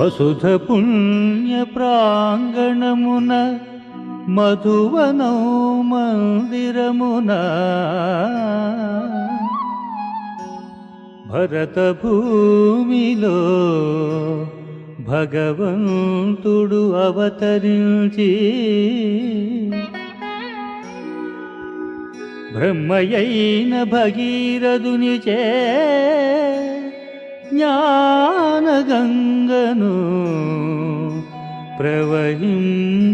వసుధ పుణ్య ప్రాంగణమున మధువనౌ మందిరమున భరత భూమిలో భగవంతుడు అవతరించి బ్రహ్మయైన భగీరథునిచే జ్ఞానగంగను ప్రవహింపజేసెను.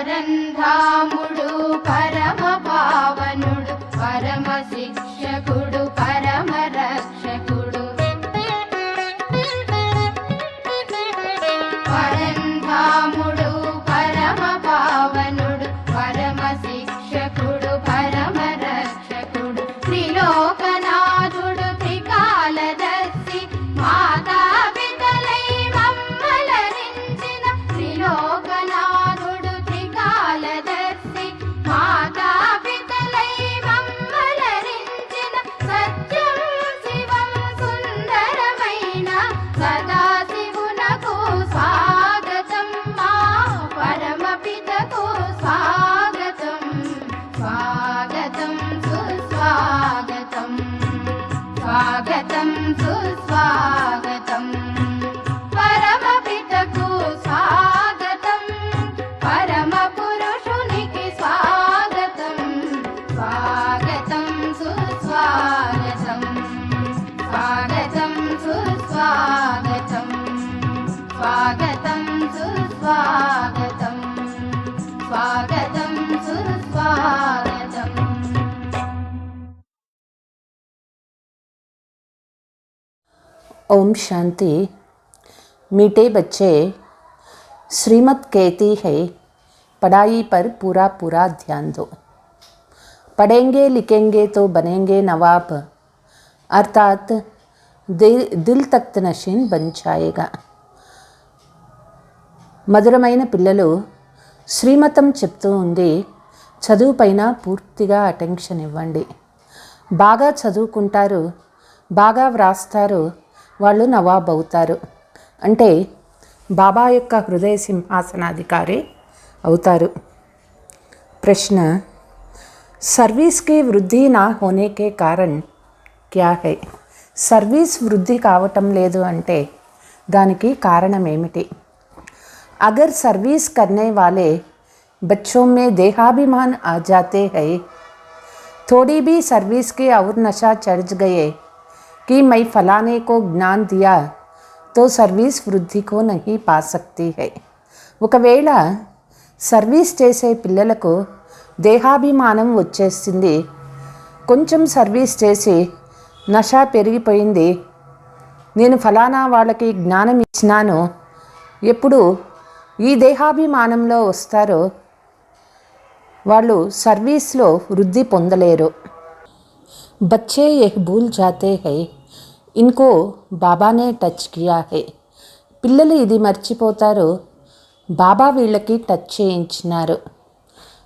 పరంధాముడు పరమ పావనుడు పరమ శిక్షకుడు పరమ రక్షకుడు. పరంధాముడు పరమ పావనుడు పరమ శిక్షకుడు పరమ రక్షకుడు. త్రిలోకనాథుడు త్రికాలదర్శి మాతా పితలై మమ్మలరించిన త్రిలోకనాథుడు త్రికాలదర్శి మాతా పితలై మమ్మలరించిన సత్యం శివం సుందరమైన సదాశివునకు స్వాగతం మా పరమపితకు స్వాగతం. స్వాగతం సుస్వాగతం స్వాగతం సుస్వాగతం పరమపితకు స్వాగతం పరమ పురుషునికి స్వాగతం. స్వాగతం సుస్వాగతం స్వాగతం సుస్వాగతం స్వాగతం సుస్వాగతం స్వాగతం సుస్వాగతం. ओम शांति। मीठे बच्चे, श्रीमत कहती है पढ़ाई पर पूरा पूरा ध्यान दो। पढ़ेंगे लिखेंगे तो बनेंगे नवाब, अर्थात दिल तख्त नशीन बन जाएगा। మధురమైన పిల్లలు, శ్రీమతం చెప్తూ ఉంది చదువు పైన పూర్తిగా అటెన్షన్ ఇవ్వండి. బాగా చదువుకుంటారు, బాగా వ్రాస్తారు, వాళ్ళు నవాబ్ అవుతారు. అంటే బాబా యొక్క హృదయ సింహాసనాధికారి అవుతారు. ప్రశ్న, సర్వీస్ की వృద్ధి నా होने के कारण क्या है? సర్వీస్ వృద్ధి కావటం లేదు అంటే దానికి కారణం ఏమిటి? अगर सर्विस करने वाले बच्चों में देहाभिमान आ जाते हैं, थोड़ी भी सर्विस के और नशा चढ़ गए कि मैं फलाने को ज्ञान दिया तो सर्विस वृद्धि को नहीं पा सकती है. ఒకవేళ సర్వీస్ చేసే పిల్లలకు దేహాభిమానం వచ్చేసింది, కొంచెం సర్వీస్ చేసి నషా పెరిగిపోయింది, నేను ఫలానా వాళ్ళకి జ్ఞానం ఇచ్చినాను, ఎప్పుడు ఈ దేహాభిమానంలో వస్తారో వాళ్ళు సర్వీస్లో వృద్ధి పొందలేరు. बच्चे यह भूल जाते हैं इनको बाबा ने टच किया है. పిల్లలు ఇది మర్చిపోతారు, బాబా వీళ్ళకి టచ్ చేయించినారు.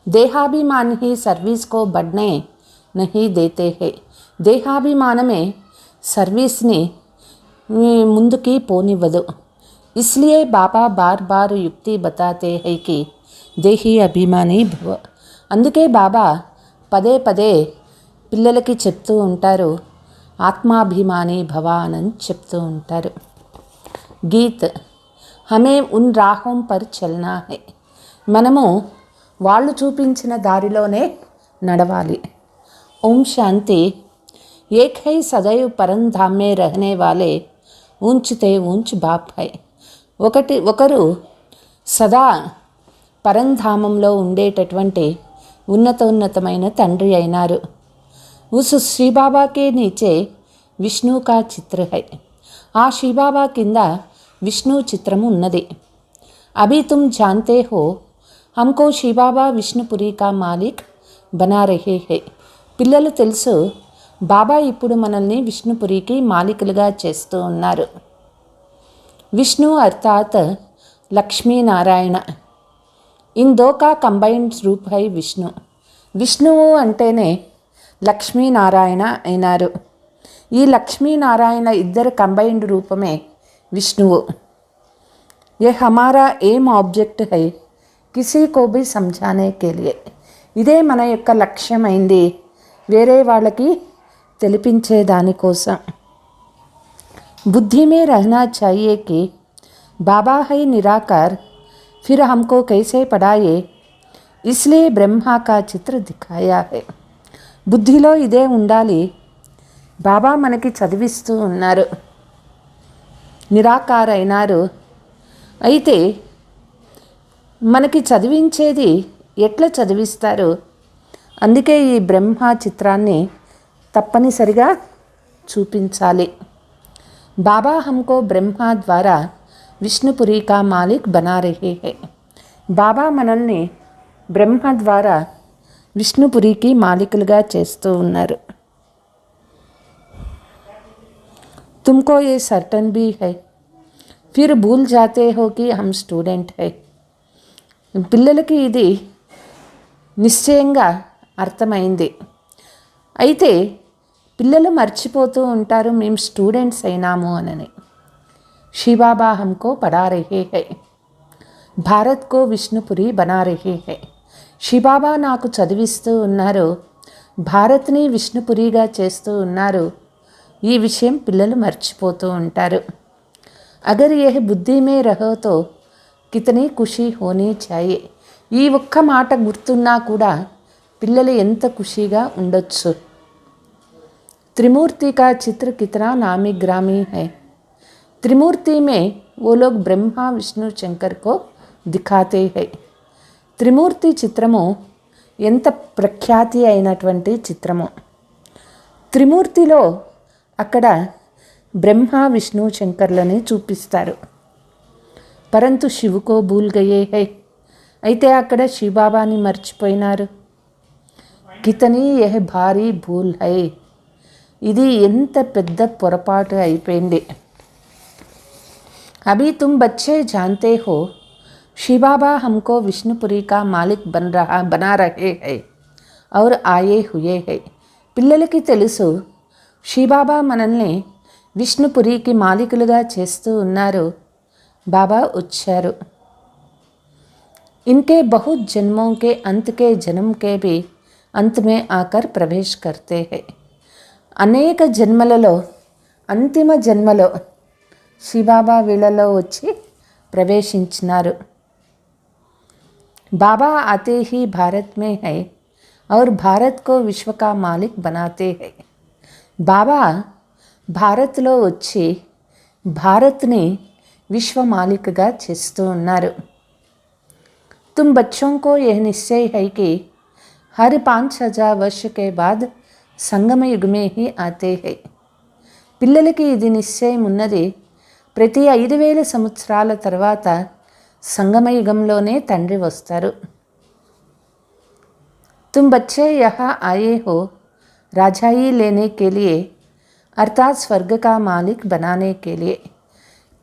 దేహాభిమాన్ ही सर्विस को बढ़ने नहीं देते हैं. దేహాభిమానమే సర్వీస్ని ముందుకి పోనివ్వదు. इसलिए बाबा बार बार युक्ति बताते हैं कि देही अभिमानी भव. అందుకే బాబా పదే పదే పిల్లలకి చెప్తూ ఉంటారు, ఆత్మాభిమాని భవ అని చెప్తూ ఉంటారు. గీత్, హమే ఉన్ రాహోం పర్ చల్నా హై. మనము వాళ్ళు చూపించిన దారిలోనే నడవాలి. ఓం శాంతి. ఏక్ హై సదైవ్ పరంధామ్ మే రహనే వాలే ఊంచితే ఊంచ్ బాప్ హై. ఒకరు సదా పరంధామంలో ఉండేటటువంటి ఉన్నతమైన తండ్రి అయినారు. ఉస్ శ్రీబాబాకే నీచే విష్ణు కా చిత్ర హై. ఆ శ్రీబాబా కింద విష్ణు చిత్రము ఉన్నది. అభి తుమ్ జాన్తే హో హమ్కో శ్రీబాబా విష్ణుపురి కా మాలిక్ బనా రహే హై. పిల్లలు తెలుసు, బాబా ఇప్పుడు మనల్ని విష్ణుపురికి మాలికులుగా చేస్తూ ఉన్నారు. विष्णु अर्थात लक्ष्मी नारायण, इन दो का कंबाइंड रूप है विष्णु. విష్ణువు అంటేనే లక్ష్మీనారాయణ అయినారు. ఈ లక్ష్మీనారాయణ ఇద్దరు కంబైన్డ్ రూపమే విష్ణువు. ये हमारा एम ऑब्जेक्ट है किसी को भी समझाने के लिए. ఇదే మన యొక్క లక్ష్యమైంది వేరే వాళ్ళకి తెలిపించే దానికోసం. बुद्धि में रहना चाहिए कि बाबा है निराकार, फिर हमको कैसे पढ़ाए, इसलिए ब्रह्मा का चित्र दिखाया है. బుద్ధిలో ఇదే ఉండాలి, బాబా మనకి చదివిస్తూ ఉన్నారు, నిరాకార అయినారు. అయితే మనకి చదివించేది ఎట్లా చదివిస్తారు? అందుకే ఈ బ్రహ్మ చిత్రాన్ని తప్పనిసరిగా చూపించాలి. బాబా हमको బ్రహ్మ ద్వారా విష్ణుపురి కా మాలిక్ బనా రహే హై. బాబా మనల్ని బ్రహ్మ ద్వారా విష్ణుపురికి మాలికులుగా చేస్తూ ఉన్నారు. तुमको ये सर्टन भी है, फिर भूल जाते हो कि हम स्टूडेंट है. పిల్లలకి ఇది నిశ్చయంగా అర్థమైంది. అయితే పిల్లలు మర్చిపోతూ ఉంటారు మేము స్టూడెంట్స్ అయినాము అని. శివబాబా हमको पढ़ा रहे हैं, భారత్ కో విష్ణుపురి బనా రహే హై. శివబాబా నాకు చదివిస్తూ ఉన్నారు, భారత్ని విష్ణుపురిగా చేస్తూ ఉన్నారు. ఈ విషయం పిల్లలు మర్చిపోతూ ఉంటారు. అగర్ యహ్ బుద్ధి మే రహో తో కితనీ ఖుషీ హోనీ చాయే. ఈ ఒక్క మాట గుర్తున్నా కూడా పిల్లలు ఎంత ఖుషీగా ఉండొచ్చు. त्रिमूर्ति का चित्र कितना नामी ग्रामी है. त्रिमूर्ति में वो लोग ब्रह्मा विष्णु शंकर को दिखाते हैं. త్రిమూర్తి చిత్రము ఎంత ప్రఖ్యాతి అయినటువంటి చిత్రము. త్రిమూర్తిలో అక్కడ బ్రహ్మ విష్ణు శంకర్లని చూపిస్తారు. పరంతు శివుకో భూల్ గయే హై. అయితే అక్కడ శివబాబాని మర్చిపోయినారు. కితనీ యహ్ భారీ భూల్ హై. ఇది ఎంత పెద్ద పొరపాటు అయిపోయింది. అభి తుమ్ బచ్చే జాన్తే హో శివబాబా हमको విష్ణుపురి కా మాలిక్ బనా రహే హై ఔర్ ఆయే హుయే హై. పిల్లలకి తెలుసు శివబాబా మనల్ని విష్ణుపురికి మాలికులుగా చేస్తూ ఉన్నారు. బాబా వచ్చారు. इनके बहुत जन्मों के अंत के जन्म के भी अंत में आकर प्रवेश करते हैं. అనేక జన్మలలో అంతిమ జన్మలో శివబాబా వీళ్ళలో వచ్చి ప్రవేశించినారు. बाबा आते ही भारत में है और भारत को विश्व का मालिक बनाते हैं. బాబా భారత్లో వచ్చి భారత్ని విశ్వ మాలికగా చేస్తూ ఉన్నారు. तुम बच्चों को यह निश्चय है कि हर 5000 वर्ष के बाद సంగమ యుగమే హి ఆతే హై. పిల్లలకి ఇది నిశ్చయం ఉన్నది, ప్రతి 5000 సంవత్సరాల తర్వాత సంగమయుగంలోనే తండ్రి వస్తారు. तुम बच्चे यहाँ आए हो राजाई लेने के लिए अर्थात स्वर्ग का मालिक बनाने के लिए.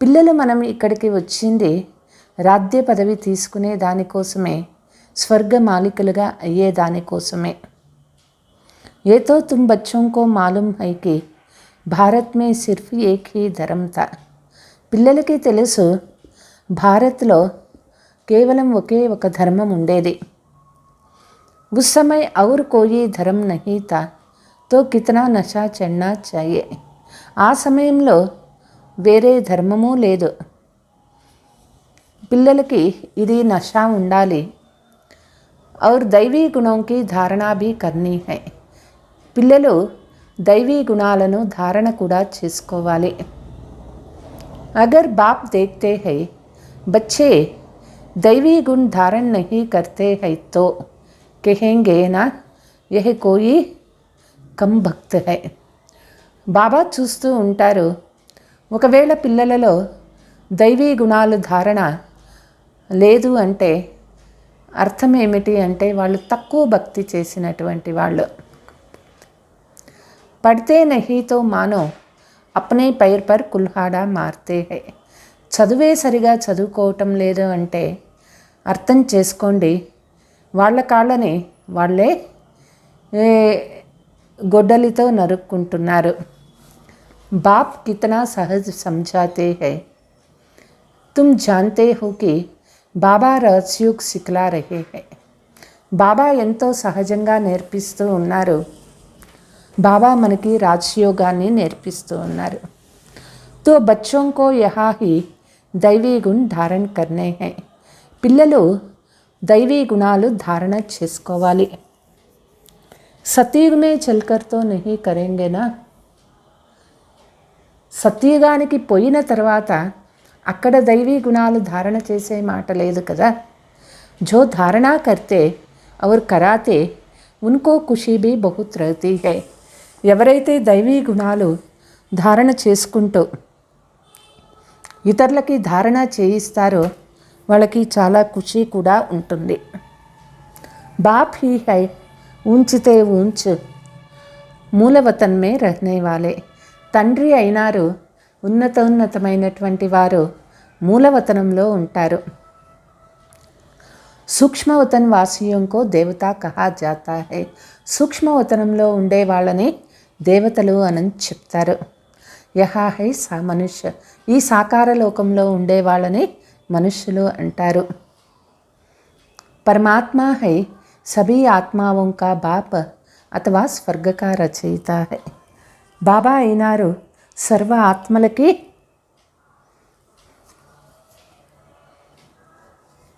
పిల్లలు మనం ఇక్కడికి వచ్చింది రాజ్య పదవి తీసుకునే దానికోసమే, స్వర్గ మాలికలుగా అయ్యే దానికోసమే. ये तो तुम बच्चों को मालूम है कि भारत में सिर्फ एक ही धर्म था. పిల్లలకి తెలుసు భారత్లో కేవలం ఒకే ఒక ధర్మం ఉండేది. उस समय और कोई धर्म नहीं था तो कितना नशा चढ़ना चाहिए. ఆ సమయంలో వేరే ధర్మము లేదు. పిల్లలకి ఇది నషా ఉండాలి. और दैवी गुणों की धारणा भी करनी है. పిల్లలు దైవీ గుణాలను ధారణ కూడా చేసుకోవాలి. అగర్ బాప్ దేఖ్తే హై బచ్చే दैवी गुण धारण नहीं करते हैं तो कहेंगे ना यह कोई कम भक्त है. బాబా చూస్తూ ఉంటారు, ఒకవేళ పిల్లలలో దైవీ గుణాలు ధారణ లేదు అంటే అర్థం ఏమిటి అంటే వాళ్ళు తక్కువ భక్తి చేసినటువంటి వాళ్ళు. పढ़ते नहीं तो मानो अपने पैर पर कुल्हाड़ा मारते हैं. చదువే సరిగా చదువుకోవటం లేదు అంటే అర్థం చేసుకోండి వాళ్ళ కాళ్ళని వాళ్ళే గొడ్డలితో నరుక్కుంటున్నారు. बाप कितना सहज समझाते हैं. तुम जानते हो कि బాబా రహస్యుగ్ సిక్లా రహే హై. బాబా ఎంతో సహజంగా నేర్పిస్తూ ఉన్నారు. బాబా మనకి రాజయోగాన్ని నేర్పిస్తూ ఉన్నారు. తో బచ్చోं को यहाँ ही दैवी गुण धारण करने हैं. పిల్లలు దైవీ గుణాలు ధారణ చేసుకోవాలి. సతయుగ్ మే చల్కర్ తో నహీ కరేంగే నా. సత్యుగానికి పోయిన తర్వాత అక్కడ దైవీ గుణాలు ధారణ చేసే మాట లేదు కదా. जो धारणा करते और कराते उनको खुशी भी बहुत रहती है. ఎవరైతే దైవీ గుణాలు ధారణ చేసుకుంటూ ఇతరులకి ధారణ చేయిస్తారో వాళ్ళకి చాలా ఖుషి కూడా ఉంటుంది. बाप ही है ऊंचते ऊंच మూలవతన్ మే రహనే వాలే. తండ్రి అయినారు ఉన్నతమైనటువంటి వారు మూలవతనంలో ఉంటారు. సూక్ష్మవతన్ వాసియోంకో దేవత కహా జాతా హై. సూక్ష్మవతనంలో ఉండే వాళ్ళని దేవతలు అని చెప్తారు. యహా హై సా మనుష్య. ఈ సాకార లోకంలో ఉండే వాళ్ళని మనుష్యులు అంటారు. పరమాత్మా హై సభీ ఆత్మాओं का बाप అథవా స్వర్గ కా రచయిత హై. బాబా అయినారు సర్వ ఆత్మలకి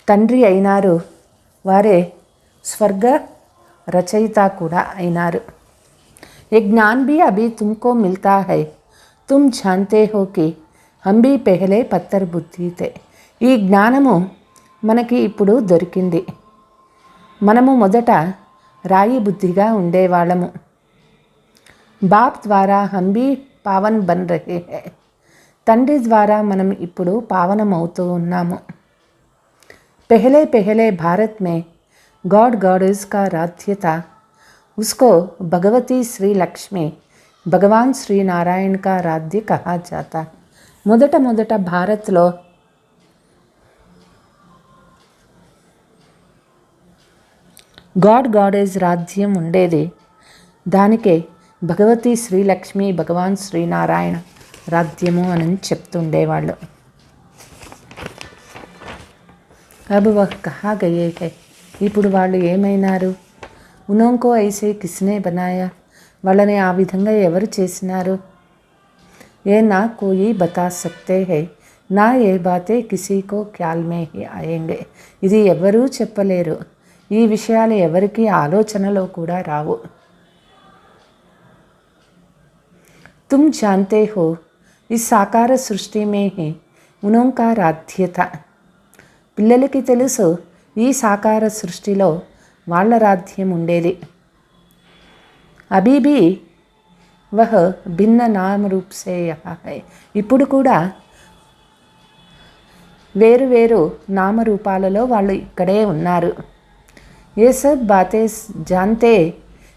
తండ్రి అయినారు, వారే స్వర్గ రచయిత కూడా అయినారు. ये ज्ञान भी अभी तुमको मिलता है. तुम जानते हो कि हम भी पहले पत्थर बुद्धि थे. ఈ జ్ఞానము మనకి ఇప్పుడు దొరికింది. మనము మొదట రాయి బుద్ధిగా ఉండేవాళ్ళము. బాప్ ద్వారా హమ్ భీ పావన్ బన్ రహే హై. తండ్రి ద్వారా మనం ఇప్పుడు పావనమవుతూ ఉన్నాము. पहले पहले भारत में गॉड गॉडेस का राज्य था. उसको भगवती श्री लक्ष्मी भगवान श्री नारायण का राज्य कहा जाता. మొదట మొదట భారత్లో గాడ్ గాడేజ్ రాజ్యం ఉండేది. దానికే భగవతి శ్రీలక్ష్మి భగవాన్ శ్రీనారాయణ రాజ్యము అని చెప్తుండేవాళ్ళు. అబ్ వహ్ కహా గయే హై. ఇప్పుడు వాళ్ళు ఏమైనారు? ఉనోంకో ఐసే కిస్నే బనాయా. వాళ్ళని ఆ విధంగా ఎవరు చేసినారు? ఏ నా కోయి బతా సక్తే హై. నా ఏ బాతే కిసీకో ఖ్యాల్ మే హి ఆయేంగే. ఇది ఎవరూ చెప్పలేరు. ఈ విషయాలు ఎవరికి ఆలోచనలో కూడా రావు. तुम जानते हो इस साकार सृष्टि में ही उनका राज्य था. పిల్లలకి తెలుసు ఈ సాకార సృష్టిలో వాళ్ళ రాజ్యం ఉండేది. అభీ భీ వహ్ భిన్న నామ రూప్ సే యహా హై. ఇప్పుడు కూడా వేరు వేరు నామరూపాలలో వాళ్ళు ఇక్కడే ఉన్నారు. ये सब बातें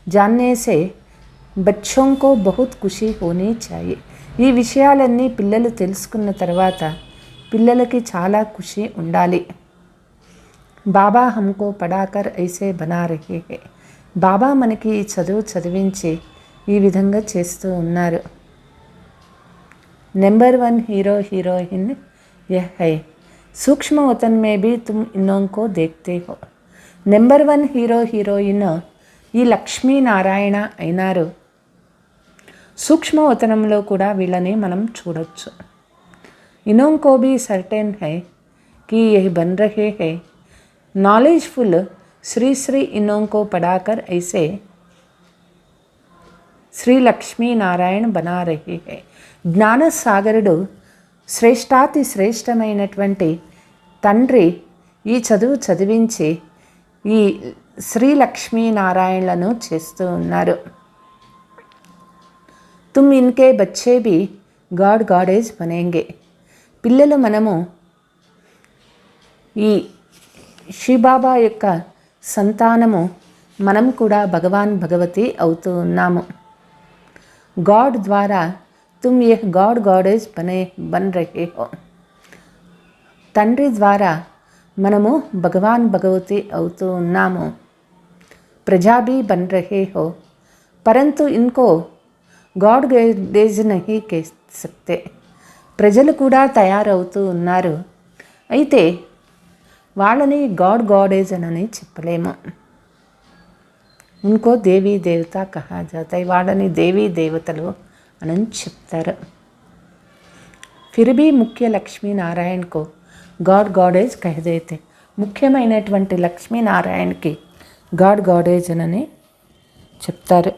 जानने से बच्चों को बहुत खुशी होनी चाहिए. ఈ విషయాలన్నీ పిల్లలు తెలుసుకున్న తర్వాత పిల్లలకి చాలా ఖుషి ఉండాలి. బాబా హమ్కో పడాకర్ ఐసే బనా రహే హై. బాబా మనకి ఈ చదువు చదివించి ఈ విధంగా చేస్తూ ఉన్నారు. Number 1 hero heroine yeah high. సూక్ష్మ వతన్ మే భీ తుమ్ ఇన్నోంకో దేఖ్తే హో. నెంబర్ 1 హీరో హీరోయిన్ ఈ లక్ష్మీనారాయణ అయినారు. సూక్ష్మవతనంలో కూడా వీళ్ళని మనం చూడొచ్చు. ఇనోంకో భీ సర్టెన్ హై कि यह बन रहे हैं. नॉलेजफुल श्री श्री इनोंको पढ़ाकर ऐसे శ్రీ లక్ష్మీనారాయణ బనా రహే హై. జ్ఞానసాగరుడు శ్రేష్టాతి శ్రేష్టమైనటువంటి తండ్రి ఈ చదువు చదివించి ఈ శ్రీ లక్ష్మీనారాయణలను చేస్తూ ఉన్నారు. తుమ్ ఇన్కే బచ్చే భీ గాడ్ గాడేజ్ బనేంగే. పిల్లలు మనము ఈ శివబాబా యొక్క సంతానము, మనం కూడా భగవాన్ భగవతి అవుతూ ఉన్నాము. గాడ్ ద్వారా తుమ్ యహ్ గాడ్ గాడేజ్ బన్ రహే హో. తండ్రి ద్వారా మనము భగవాన్ భగవతి అవుతూ ఉన్నాము. ప్రజా భీ బన్ రహే హో పరంతు ఇన్కో గాడ్ గాడేజ్ నహీ కహ్ సక్తే. ప్రజలు కూడా తయారవుతూ ఉన్నారు, అయితే వాళ్ళని గాడ్ గాడేజ్ అని చెప్పలేము. उनको దేవీ దేవత కహా జాతా హై. వాళ్ళని దేవీ దేవతలు అని చెప్తారు. ఫిర్ భీ ముఖ్య లక్ష్మీనారాయణకు గాడ్ గాడేజ్ కహ దేతే. ముఖ్యమైనటువంటి లక్ష్మీనారాయణకి గాడ్ గాడేజ్ అని చెప్తారు.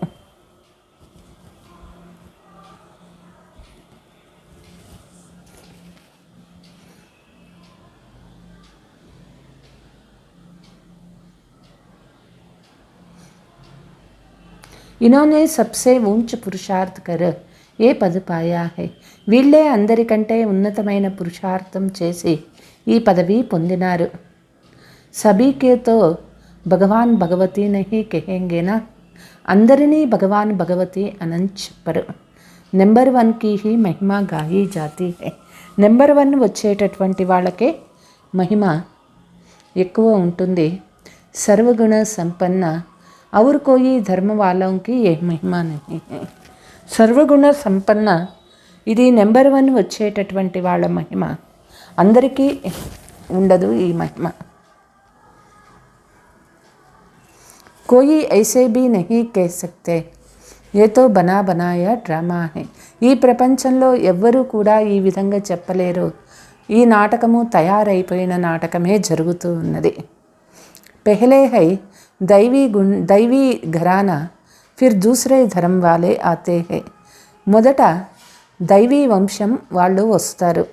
इन्होंने सबसे ऊंच पुरुषार्थ कर ఏ పద పాయా హై. వీళ్ళే అందరికంటే ఉన్నతమైన పురుషార్థం చేసి ఈ పదవి పొందినారు. సభీకేతో భగవాన్ భగవతి నహి కహెంగేనా, అందరినీ భగవాన్ భగవతి అని చెప్పరు. నెంబర్ 1కి హీ మహిమ గాయి జాతి హై. నెంబర్ 1 వచ్చేటటువంటి వాళ్ళకే మహిమ ఎక్కువ ఉంటుంది. సర్వగుణ సంపన్న और कोई धर्म वालों की ये महिमा नहीं है. సర్వగుణ సంపన్న ఇది నెంబర్ 1 వచ్చేటటువంటి వాళ్ళ మహిమ, అందరికీ ఉండదు ఈ మహిమ. कोई ऐसे भी नहीं कह सकते ये तो बना बनाया డ్రామా है. ఈ ప్రపంచంలో ఎవ్వరూ కూడా ఈ విధంగా చెప్పలేరు, ఈ నాటకము తయారైపోయిన నాటకమే జరుగుతూ ఉన్నది. पहले है दैवी घराना, फिर दूसरे धर्म वाले आते हैं. మొదట దైవీ వంశం వాళ్ళు వస్తారు,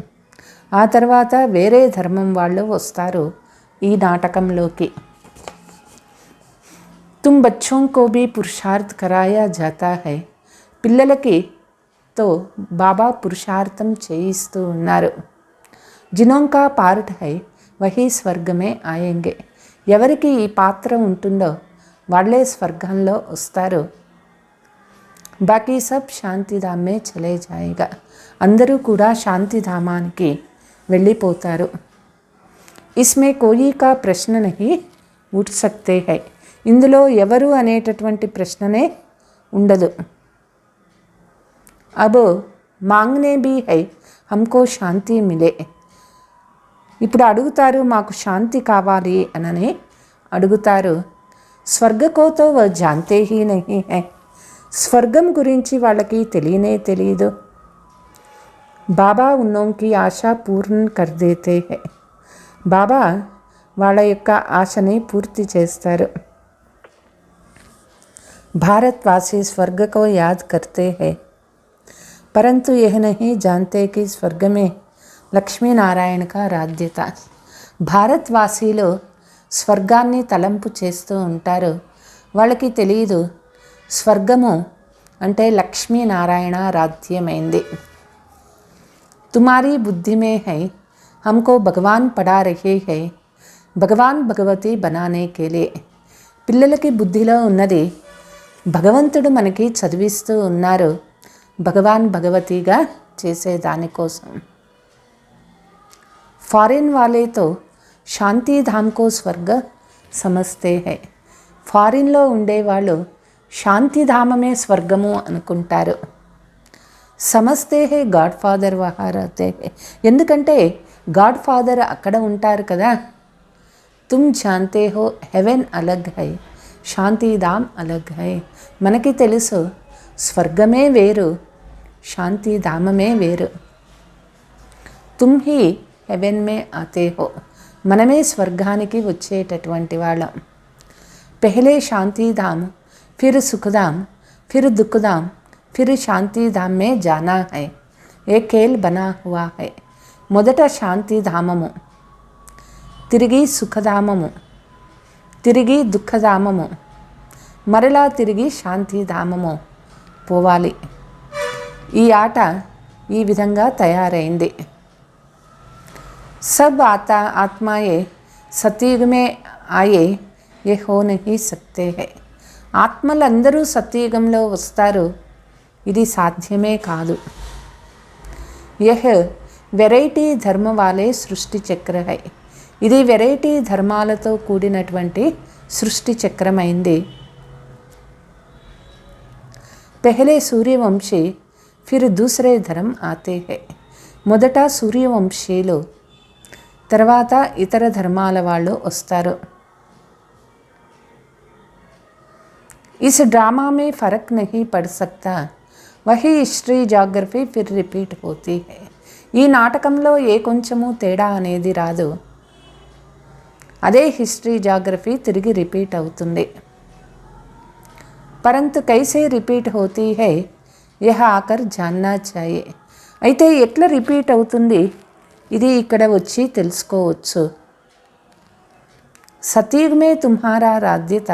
ఆ తర్వాత వేరే ధర్మం వాళ్ళు వస్తారు ఈ నాటకంలోకి. तुम बच्चों को भी पुरुषार्थ कराया जाता है. పిల్లలకి తో బాబా పురుషార్థం చేయిస్తూ ఉన్నారు. जिनों का पार्ट है वही स्वर्ग में आएंगे. ఎవరికి ఈ పాత్ర ఉంటుందో వాళ్ళే స్వర్గంలో వస్తారు. బాకీ సబ్ శాంతిధామే చలే జాయేగా. అందరూ కూడా శాంతిధామానికి వెళ్ళిపోతారు. ఇస్మే కోయి కా ప్రశ్న నహీ ఉఠ్ సక్తే హై. ఇందులో ఎవరు అనేటటువంటి ప్రశ్ననే ఉండదు. అబ్ మాంగ్నే భీ హై హమ్కో శాంతి మిలే. ఇప్పుడు అడుగుతారు మాకు శాంతి కావాలి అనని అడుగుతారు. స్వర్గకోతో జాంతే హీ నహీ హై. స్వర్గం గురించి వాళ్ళకి తెలియనే తెలియదు. బాబా ఉన్నోంకి ఆశ పూర్ణ కర్ దేతే హై. బాబా వాళ్ళ యొక్క ఆశని పూర్తి చేస్తారు. భారత్వాసి స్వర్గ కో యాద్ కర్తే హై, పరంతు యహ్ నహీ జాంతే కి స్వర్గ మే లక్ష్మీనారాయణ కా రాధ్యత. భారత్వాసీలు స్వర్గాన్ని తలంపు చేస్తూ ఉంటారు, వాళ్ళకి తెలియదు స్వర్గము అంటే లక్ష్మీనారాయణ రాధ్యమైంది. తుమారీ బుద్ధి మే హై హమ్కో భగవాన్ పడా రహే హై భగవాన్ భగవతి బనానే కేలే. పిల్లలకి బుద్ధిలో ఉన్నది భగవంతుడు మనకి చదివిస్తూ ఉన్నారు భగవాన్ భగవతిగా చేసేదానికోసం. ఫారిన్ వాలే తో శాంతిధామ్ కో స్వర్గ సమస్తే హై. ఫారిన్లో ఉండేవాళ్ళు శాంతిధామమే స్వర్గము అనుకుంటారు. సమస్తే హై గాడ్ ఫాదర్ వహా రహతే హై. ఎందుకంటే గాడ్ ఫాదర్ అక్కడ ఉంటారు కదా. తుమ్ జాంతే హో హెవెన్ అలగ్ హై శాంతిధామ్ అలగ్ హై. మనకి తెలుసు స్వర్గమే వేరు, శాంతిధామమే వేరు. తుమ్ హీ హెవెన్ మే ఆతే హో. మనమే స్వర్గానికి వచ్చేటటువంటి వాళ్ళం. పెహలే శాంతిధామ్, ఫిర్ సుఖధామ్, ఫిర్ దుఃఖధామ్, ఫిర్ శాంతిధామ్ మే జానా హై. ఏ ఖేల్ బనా హువా హై. మొదట శాంతిధామము, తిరిగి సుఖధామము, తిరిగి దుఃఖధామము, మరలా తిరిగి శాంతిధామము పోవాలి. ఈ ఆట ఈ విధంగా తయారైంది. सब आत्माएं सतयुग में आए ये हो नहीं सकते है. ఆత్మలందరూ సత్యయుగంలో వస్తారు, ఇది సాధ్యమే కాదు. యహ్ వెరైటీ ధర్మ వాలే సృష్టి చక్ర హై. ఇది వెరైటీ ధర్మాలతో కూడినటువంటి సృష్టి చక్రమైంది. పెహలే సూర్యవంశీ ఫిర్ దూసరే ధర్మ ఆతే హై. మొదట సూర్యవంశీలు, తర్వాత ఇతర ధర్మాల వాళ్ళు వస్తారు. ఇస్ డ్రామా మే ఫరక్ నహీ పడ్ సక్తా వహీ హిస్టరీ జాగ్రఫీ ఫిర్ రిపీట్ హోతీ హై. ఈ నాటకంలో ఏ కొంచెము తేడా అనేది రాదు, అదే హిస్టరీ జాగ్రఫీ తిరిగి రిపీట్ అవుతుంది. పరంతు కైసే రిపీట్ హోతీ హై యహ ఆకర్ జాన్నా చాయే. అయితే ఎట్లా రిపీట్ అవుతుంది ఇది ఇక్కడ వచ్చి తెలుసుకోవచ్చు. సతయుగ్ మే తుమ్హారా రాధ్యత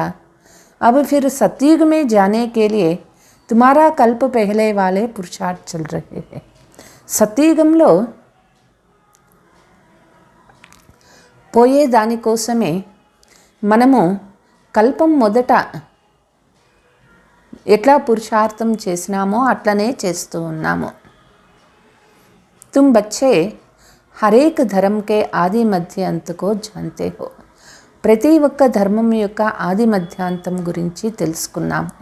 अब फिर सतयुग में जाने के लिए तुम्हारा कल्प पहले वाले पुरुषार्थ चल रहे हैं. సత్యయుగంలో పోయే దానికోసమే మనము కల్పం మొదట ఎట్లా పురుషార్థం చేసినామో అట్లనే చేస్తూ ఉన్నాము. तुम बच्चे हर एक धर्म के आदि मध्य अंत को जानते हो. ప్రతి ఒక్క ధర్మం యొక్క ఆది మధ్యాంతం గురించి తెలుసుకున్నాము.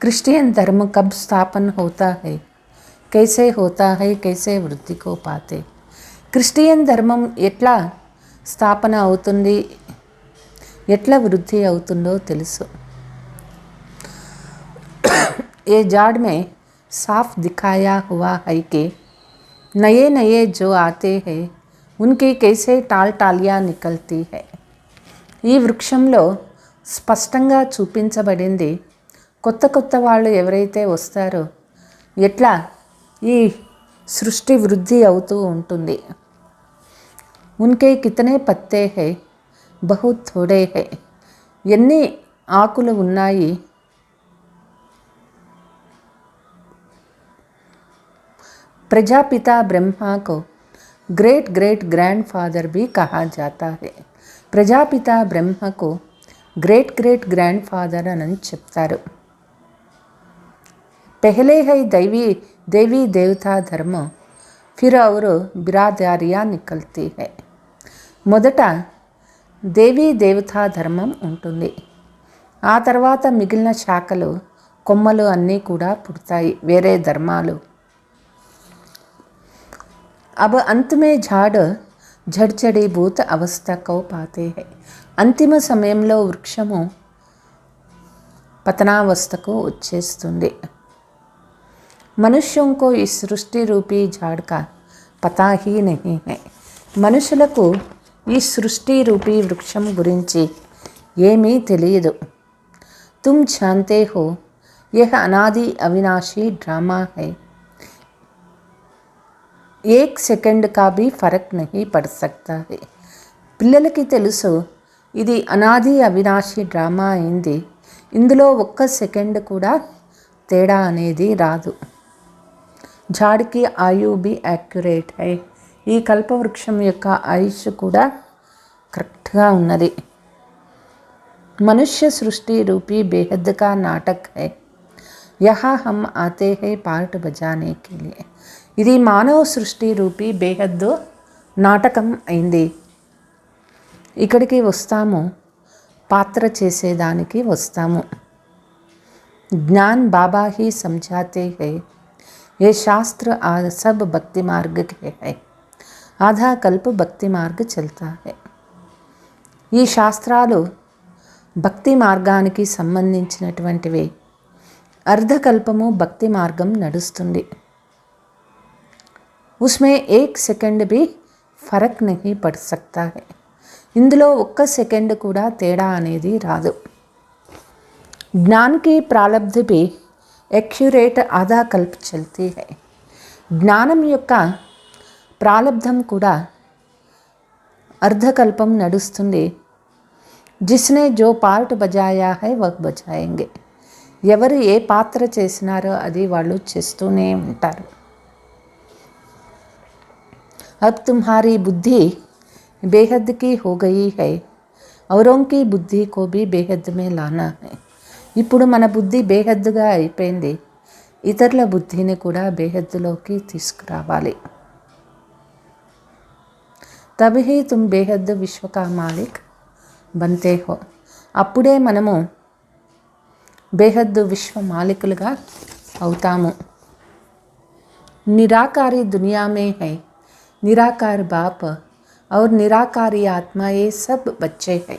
क्रिश्चियन धर्म कब स्थापन होता है, कैसे होता है, कैसे वृद्धि को पाते. క్రిస్టియన్ ధర్మం ఎట్లా స్థాపన అవుతుంది, ఎట్లా వృద్ధి అవుతుందో తెలుసు. ये जाड़ में साफ दिखाया हुआ है कि नए नए जो आते हैं उनकी कैसे टालियाँ निकलती है. ఈ వృక్షంలో స్పష్టంగా చూపించబడింది కొత్త కొత్త వాళ్ళు ఎవరైతే వస్తారో ఎట్లా ఈ సృష్టి వృద్ధి అవుతూ ఉంటుంది. ఉన్కే కితనే పత్తే హై, బహుత్ థోడే హై. ఎన్ని ఆకులు ఉన్నాయి, प्रजापिता ब्रह्मा को ग्रेट ग्रेट ग्रैंडफादर भी कहा जाता है. प्रजापिता ब्रह्मा को ग्रेट ग्रेट ग्रैंडफादर అని చెప్తారు. पहले है देवी देवता धर्म, फिर और बिरादारियाँ निकलती है. మొదట దేవీ దేవతా ధర్మం ఉంటుంది. ఆ తర్వాత మిగిలిన శాఖలు కొమ్మలు అన్నీ కూడా పుడతాయి, వేరే ధర్మాలు. अब अंत में झाड़ झड़चड़ीभूत अवस्था को पाते हैं. అంతిమ సమయంలో వృక్షము పతనావస్థకు వచ్చేస్తుంది. మనుష్यों को इस सृष्टि रूपी झाड़ का पता ही नहीं है. మనుషులకు ఈ సృష్టి రూపీ వృక్షం గురించి ఏమీ తెలియదు. तुम जानते हो यह अनादि अविनाशी ड्रामा है. एक సెకండ్ का भी फर्क नहीं पड़ सकता है. పిల్లలకి తెలుసు ఇది అనాది అవినాశి డ్రామా అయింది, ఇందులో ఒక్క సెకండ్ కూడా తేడా అనేది రాదు. झाड़की आयु भी एक्यूरेट है. ఈ కల్పవృక్షం యొక్క ఆయుష్ కూడా కరెక్ట్గా ఉన్నది. मनुष्य सृष्टि रूपी बेहद का नाटक है. यहाँ हम आते हैं पार्ट बजाने के लिए. ఇది మానవ సృష్టి రూపీ బేహద్దు నాటకం అయింది. ఇక్కడికి వస్తాము, పాత్ర చేసేదానికి వస్తాము. జ్ఞాన్ బాబా హీ సమझाते हैं. ये शास्त्र सब भक्ति मार्ग के है. आधा कल्प भक्ति मार्ग चलता है. ఈ శాస్త్రాలు భక్తి మార్గానికి సంబంధించినటువంటివి. అర్ధకల్పము భక్తి మార్గం నడుస్తుంది. उसमें एक सेकंड भी फर्क नहीं पड़ सकता है. ఇందులో ఒక్క సెకండ్ కూడా తేడా అనేది రాదు. ज्ञान की प्रारब्ध भी एक्यूरेट आधा कल्प चलती है. జ్ఞానం యొక్క ప్రాలబ్ధం కూడా అర్ధకల్పం నడుస్తుంది. जिसने जो पार्ट बजाया है वह बजाएंगे. ఎవరు ఏ పాత్ర చేసినారో అది వాళ్ళు చేస్తూనే ఉంటారు. अब तुम्हारी बुद्धि बेहद की हो गई है, औरों की बुद्धि को भी बेहद में लाना है. ఇప్పుడు మన బుద్ధి బేహద్దుగా అయిపోయింది, ఇతరుల బుద్ధిని కూడా బేహద్దులోకి తీసుకురావాలి. తబహీ తుమ్ బేహద్ విశ్వ కా మాలిక్ బంతే హో. అప్పుడే మనము బేహద్దు విశ్వ మాలికులుగా అవుతాము. నిరాకారి దునియా మే హై, निराकार बाप और निराकारी आत्मा ये सब बच्चे हैं.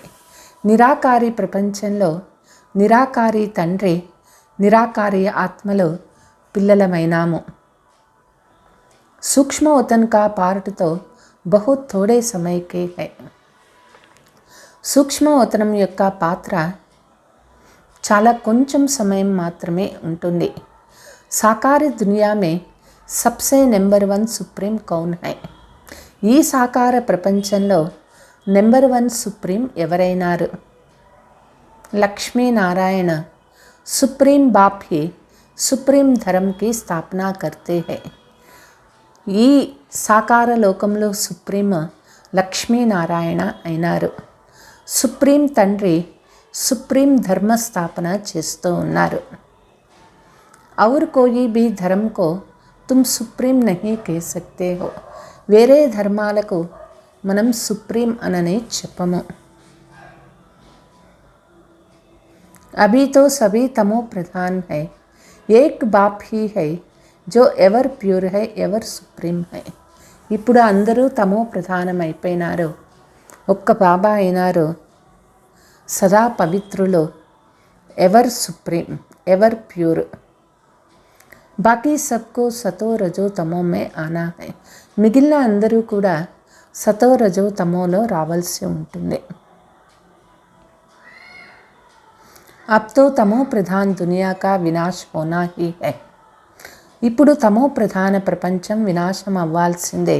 నిరాకారి ప్రపంచంలో నిరాకారి తండ్రి, నిరాకారి ఆత్మలో పిల్లలమైనాము. सूक्ष्म वतन का पार्ट तो बहुत थोड़े समय के है. సూక్ష్మవతనం యొక్క పాత్ర చాలా కొంచెం సమయం మాత్రమే ఉంటుంది. సాకార దునియా మే सबसे नंबर 1 सुप्रीम कौन है. ఈ సాకార ప్రపంచంలో నెంబర్ 1 సుప్రీం ఎవరైనారు. लक्ष्मी नारायण सुप्रीम बाप ही सुप्रीम धर्म की स्थापना करते हैं. ఈ సాకార లోకంలో సుప్రీం లక్ష్మీనారాయణ అయినారు. సుప్రీం తండ్రి సుప్రీం ధర్మ స్థాపన చేస్తూ ఉన్నారు. और कोई भी धर्म को तुम सुप्रीम नहीं कह सकते हो. వేరే ధర్మాలకు మనం సుప్రీం అననే చెప్పము. अभी तो सभी तमो प्रधान है. एक बाप ही है जो ఎవర్ ప్యూర్ है ఎవర్ సుప్రీం है. ఇప్పుడు అందరూ తమో ప్రధానం అయిపోయినారు. ఒక్క బాబా అయినారు సదా పవిత్రులు, ఎవర్ సుప్రీం, ఎవర్ ప్యూర్. బాకీ సబ్కో సతో రజో తమో మే ఆనా హై. మిగిలిన అందరూ కూడా సతో రజో తమోలో రావాల్సి ఉంటుంది. अब तो तमो प्रधान दुनिया का विनाश होना ही है. ఇప్పుడు తమో ప్రధాన ప్రపంచం వినాశం అవ్వాల్సిందే.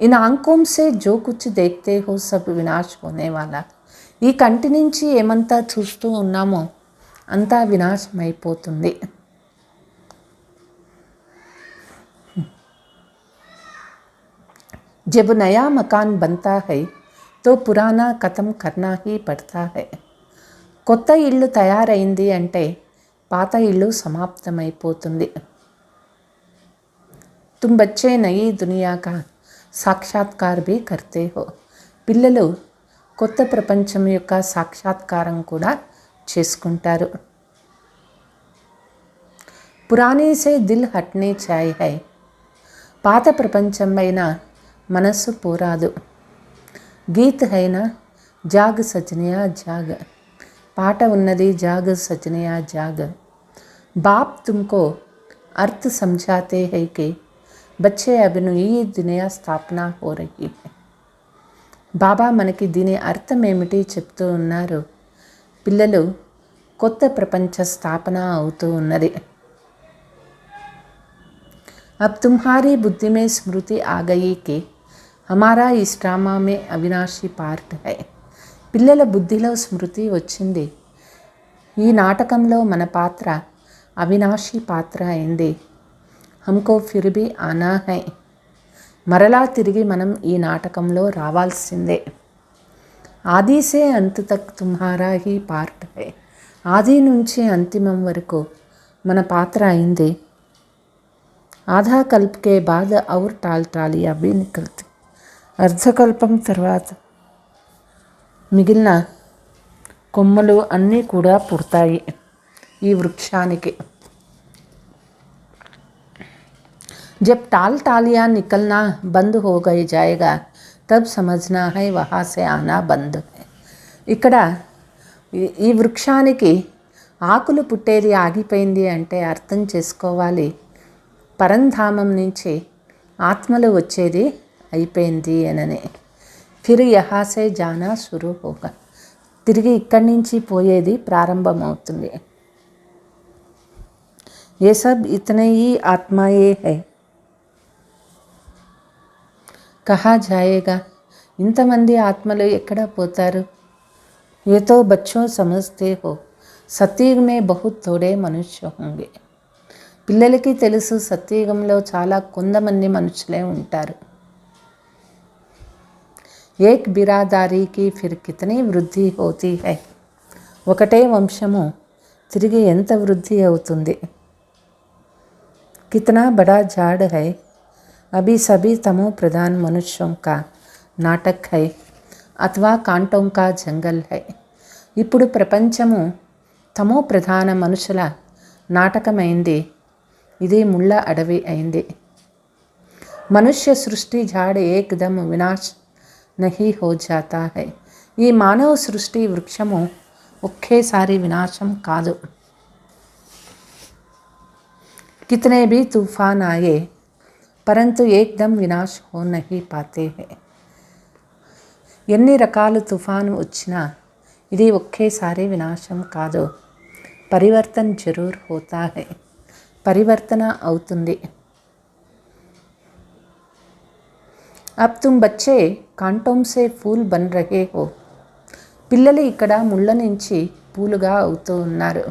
ఇన్ ఆంకోం సే జో కుచ్ దేఖ్తే హో సబ్ వినాశ్ హోనే వాలా. ఈ కంటి నుంచి ఏమంతా చూస్తూ ఉన్నామో అంతా వినాశం అయిపోతుంది. जब नया मकान बनता है तो पुराना खत्म करना ही पड़ता है. కొత్త ఇల్లు తయారైంది అంటే పాత ఇల్లు సమాప్తమైపోతుంది. तुम बच्चे नई दुनिया का సాక్షాత్కార్ भी करते हो. పిల్లలు కొత్త ప్రపంచం యొక్క సాక్షాత్కారం కూడా చేసుకుంటారు. పురాణే సే దిల్ హట్నే చాయ్ హై. పాత ప్రపంచం పైన మనస్సు పోరాదు. గీత్ హైనా జాగ్ సజనియా జాగ్. పాట ఉన్నది జాగ్ సజనియా జాగ్. బాప్ తుమ్కో अर्थ समझाते हैं कि बच्चे अब नई दुनिया స్థాపన हो रही है. బాబా మనకి దీని అర్థం ఏమిటి చెప్తూ ఉన్నారు. పిల్లలు కొత్త ప్రపంచ స్థాపన అవుతూ ఉన్నది. अब तुम्हारी बुद्धि में स्मृति आ गई कि हमारा इस ड्रामा में अविनाशी पार्ट है. పిల్లల బుద్ధిలో స్మృతి వచ్చింది. ఈ నాటకంలో మన పాత్ర అవినాశీ పాత్ర అయింది. హమ్కో ఫిర్ భీ ఆనా హై. మరలా తిరిగి మనం ఈ నాటకంలో రావాల్సిందే. ఆది సే అంత్ తక్ తుమ్హారా హీ పార్ట్ హై. ఆది నుంచి అంతిమం వరకు మన పాత్ర అయింది. ఆధా కల్ప్ కే బాద్ ఔర్ టాల్ టాలియా భీ నికల్తీ. అర్ధకల్పం తర్వాత మిగిలిన కొమ్మలు అన్నీ కూడా పుడతాయి ఈ వృక్షానికి. जब टाल टालियाँ निकलना बंद हो गई जाएगा तब समझना है वहाँ से आना बंद है. ఇక్కడ ఈ వృక్షానికి ఆకులు పుట్టేది ఆగిపోయింది అంటే అర్థం చేసుకోవాలి పరంధామం నుంచి ఆత్మలు వచ్చేది అయిపోయింది అనని. ఫిర్ యహా సే జానా షురూ హోగా. తిరిగి ఇక్కడి నుంచి పోయేది ప్రారంభమవుతుంది. ये सब इतने ही आत्माएं है. कहा जाएगा ఇంతమంది ఆత్మలు ఎక్కడ పోతారు. ये तो बच्चों समझते हो సత్యుగ్ మే బహుత్ థోడే మనుష్య హోంగే. పిల్లలకి తెలుసు సత్యుగంలో చాలా కొంతమంది మనుషులే ఉంటారు. ఏక్ బిరాదారీకి ఫిర్ కితనీ వృద్ధి హోతీ హై. ఒకటే వంశము తిరిగి ఎంత వృద్ధి అవుతుంది. कितना बड़ा झाड़ है. अभी सभी तमो प्रधान मनुष्यों का नाटक है अथवा कांटों का जंगल है. ఇప్పుడు ప్రపంచము తమో ప్రధాన మనుషుల నాటకమైంది. ఇది ముళ్ళ అడవి అయింది. మనుష్య సృష్టి झाड़ एकदम विनाश नहीं हो जाता है. ఈ మానవ సృష్టి వృక్షము ఒకేసారి వినాశం కాదు. कितने भी तूफान आए परंतु एकदम विनाश हो नहीं पाते हैं. ఎన్ని రకాల తుఫాను వచ్చినా ఇది ఒకేసారి వినాశం కాదు. పరివర్తన్ జరూర్ హోతా హై. పరివర్తన అవుతుంది. अब तुम बच्चे कांटों से फूल बन रहे हो. పిల్లలు ఇక్కడ ముళ్ళ నుంచి పూలుగా అవుతూ ఉన్నారు.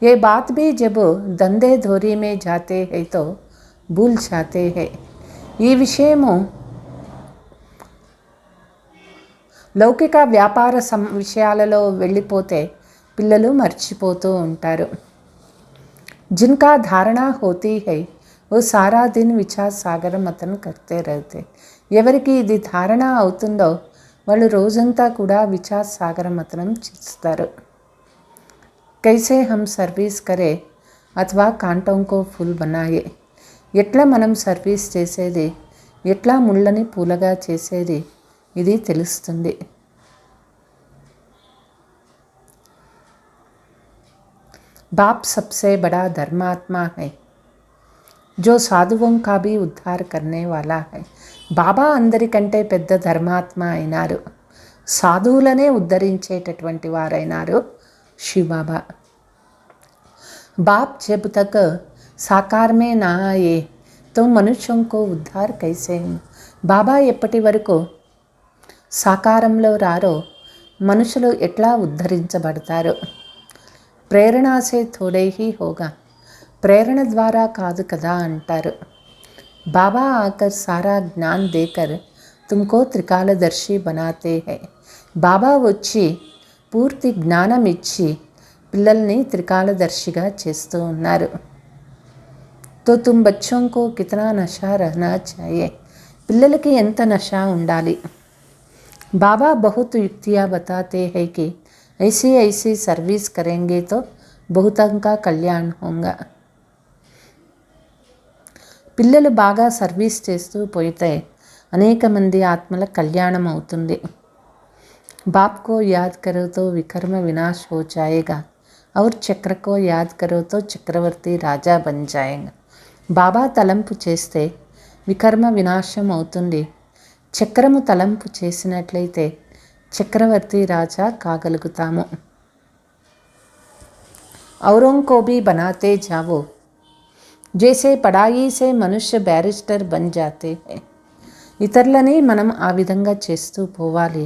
ఏ బాత్ భీ జబ్ దందే ధోరీ మే జాతే హై తో భూల్ జాతే హై. ఈ విషయము లౌకిక వ్యాపార విషయాలలో వెళ్ళిపోతే పిల్లలు మర్చిపోతూ ఉంటారు. जिनका धारणा होती है वो सारा दिन विचार सागर मतन करते रहते. ఎవరికి ఇది ధారణ అవుతుందో వాళ్ళు రోజంతా కూడా విచార సాగర మతనం చేస్తారు. కైసే హమ్ సర్వీస్ కరే అథవా కాంటోం కో ఫుల్ బనాయే. ఎట్లా మనం సర్వీస్ చేసేది, ఎట్లా ముళ్ళని పూలగా చేసేది ఇది తెలుస్తుంది. बाप सबसे बड़ा धर्मात्मा है जो साधुओं का भी उद्धार करने वाला है. బాబా అందరికంటే పెద్ద ధర్మాత్మ అయినారు, సాధువులనే ఉద్ధరించేటటువంటి వారైనారు శివబాబా. बाप जब तक साकार में ना आए तो मनुष्यों को उद्धार कैसे. బాబా ఎప్పటి వరకు సాకారంలో రారో మనుషులు ఎట్లా ఉద్ధరించబడతారు. ప్రేరణ సే థోడే హీ హోగా. ప్రేరణ ద్వారా కాదు కదా అంటారు. బాబా ఆకర్ సారా జ్ఞాన్ దేకర్ తుమ్కో త్రికాలదర్శి బనాతే హై. బాబా వచ్చి పూర్తి జ్ఞానం ఇచ్చి పిల్లల్ని త్రికాలదర్శిగా చేస్తూ ఉన్నారు. తో తుమ్ బచ్చోం కో కితనా నషా రహనా చాయే. పిల్లలకి ఎంత నషా ఉండాలి. బాబా బహుత్ యుక్తియా బతాతే హై కి ऐसी ऐसी सर्विस करेंगे तो बहुतों का कल्याण होगा. పిల్లలు బాగా సర్వీస్ చేస్తూ పోతే అనేక మంది ఆత్మల కళ్యాణం అవుతుంది. బాప్ కో యాద్ కరో తో వికర్మ వినాశ్ హో జాయేగా और చక్ర కో యాద్ కరో తో చక్రవర్తి రాజా బన్ జాయేగా. బాబా తలంపు చేస్తే వికర్మ వినాశం అవుతుంది. చక్రము తలంపు చేసినట్లయితే చక్రవర్తి రాజా కాగలుగుతాము. औरों को भी बनाते जाओ जैसे पढ़ाई से मनुष्य बैरिस्टर बन जाते हैं. ఇతరులని మనం ఆ విధంగా చేస్తూ పోవాలి.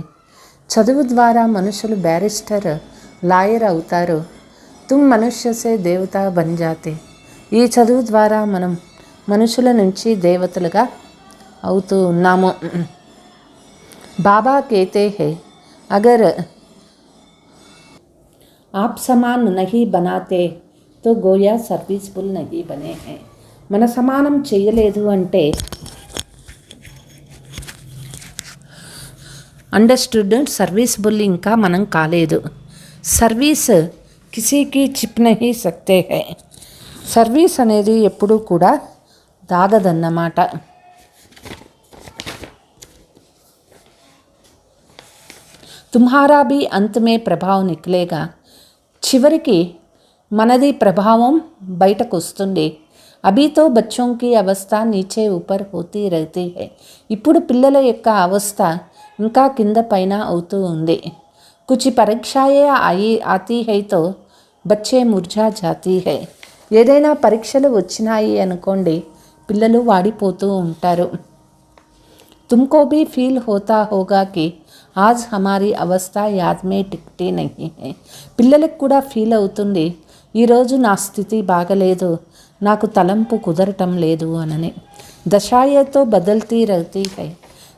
చదువు ద్వారా మనుషులు బ్యారిస్టర్ లాయర్ అవుతారు. తుమ్ మనుష్య సే దేవత బన్ జాతే. ఈ చదువు ద్వారా మనం మనుషుల నుంచి దేవతలుగా అవుతూ ఉన్నాము. బాబా కేతే హై अगर आप समान नहीं बनाते तो गोया सर्विसफुल नहीं बने हैं. మన సమానం చేయలేదు అంటే అండర్స్టూడ్ సర్వీసబుల్ ఇంకా మనం కాలేదు. సర్వీస్ కిసీకి చిప్ నహీ సక్తే హై. సర్వీస్ అనేది ఎప్పుడూ కూడా దాగదన్నమాట. తుమ్హారా భీ అంత్ మే ప్రభావం నిక్లేగా. చివరికి మనది ప్రభావం బయటకు వస్తుంది. అభితో బచ్చోంకి అవస్థ నీచే ఊపర్ హోతీ రహతీ హై. ఇప్పుడు పిల్లల యొక్క అవస్థ ఇంకా కింద పైన అవుతూ ఉంది. కుచి పరీక్షాయే ఆతీ హై తో బచ్చే ముర్జా జాతీ హై. ఏదైనా పరీక్షలు వచ్చినాయి అనుకోండి పిల్లలు వాడిపోతూ ఉంటారు. तुमको भी फील होता होगा कि आज हमारी అవస్థ యాద్ మే టిక్టీ నహీ హై. పిల్లలకు కూడా ఫీల్ అవుతుంది ఈరోజు నా స్థితి బాగలేదు, నాకు తలంపు కుదరటం లేదు అనని. దశాయతో బదల్తీ రహతీ హై.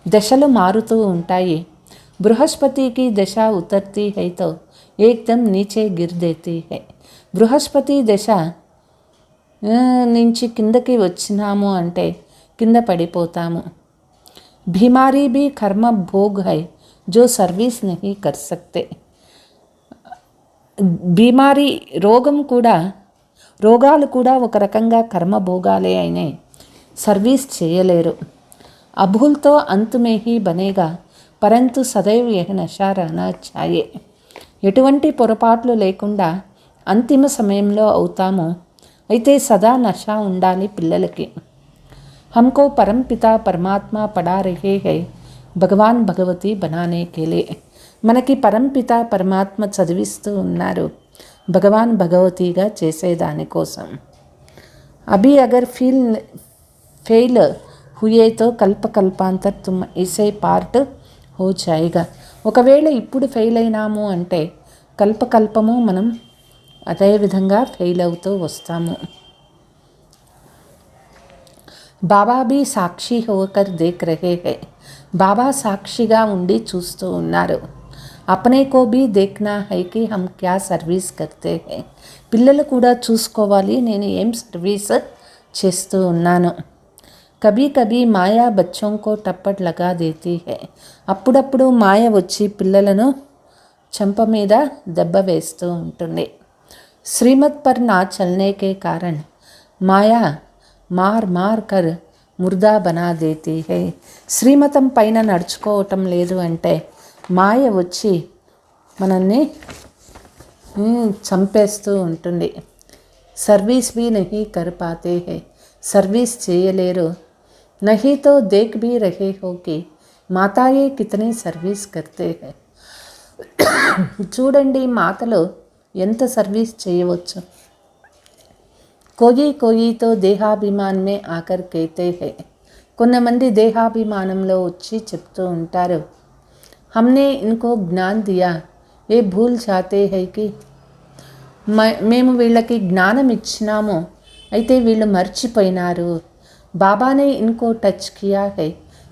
దశలు మారుతూ ఉంటాయి. బృహస్పతికి దశ ఉతర్తీ హై తో ఏకదమ్ నీచే గిర్ దేతీ హై. బృహస్పతి దశ నుంచి కిందకి వచ్చినాము అంటే కింద పడిపోతాము. बीमारी भी कर्म भोग है जो सर्विस नहीं कर सकते. బీమారీ రోగాలు కూడా ఒక రకంగా కర్మభోగాలే అయినాయి, సర్వీస్ చేయలేరు. అభూల్తో అంత్ మే హీ బనేగా పరంతు సదైవ్ యహ్ నషా రహనా చాయే. ఎటువంటి పొరపాట్లు లేకుండా అంతిమ సమయంలో అవుతాము. అయితే సదా నషా ఉండాలి పిల్లలకి. हमको परमपिता परमात्मा पढ़ा रहे हैं भगवान भगवती बनाने के लिए. మనకి పరంపిత పరమాత్మ చదివిస్తూ ఉన్నారు భగవాన్ భగవతిగా చేసేదానికోసం. అభి అగర్ ఫెయిల్ हुए तो कल्प कल्पांतर तुम इसे पार्ट हो जाएगा. ఒకవేళ ఇప్పుడు ఫెయిల్ అయినాము అంటే కల్పకల్పము మనం అదే విధంగా ఫెయిల్ అవుతూ వస్తాము. బాబా భీ సాక్షి హోకర్ దేఖ్ రహే హై. బాబా సాక్షిగా ఉండి చూస్తూ ఉన్నారు. అప్నే కో భీ దేఖ్నా హై కి హమ్ క్యా సర్వీస్ కర్తే హై. పిల్లలు కూడా చూసుకోవాలి నేను ఏం సర్వీస్ చేస్తూ ఉన్నాను. కభీ కభీ మాయా బచ్చోం కో టప్పట్ లగా దేతీ హై. అప్పుడప్పుడు మాయ వచ్చి పిల్లలను చెంప మీద దెబ్బ వేస్తూ ఉంటుంది. శ్రీమత్ పర్ నా చల్నే కే కారణ్ మాయా మార్ మార్ కర్ ముర్దా బనా దేతీ హై. శ్రీమతం పైన నడుచుకోవటం లేదు అంటే మాయ వచ్చి మనల్ని చంపేస్తూ ఉంటుంది. సర్వీస్ భీ నహీ కర్ పాతే హై. సర్వీస్ చేయలేరు. నహీ తో దేఖ్ భీ రహే హో కి మాతాయే కితనీ సర్వీస్ కర్తే హై. చూడండి మాతలు ఎంత సర్వీస్ చేయవచ్చు. కోయి కోయితో దేహాభిమానమే ఆకర్ కేతే హై. కొంతమంది దేహాభిమానంలో వచ్చి చెప్తూ ఉంటారు, హమ్నే ఇన్కో జ్ఞాన్ దియా ఏ భూల్ చాతే హై కి. మేము వీళ్ళకి జ్ఞానం ఇచ్చినాము అయితే వీళ్ళు మర్చిపోయినారు. బాబానే ఇన్కో టచ్ కియా హై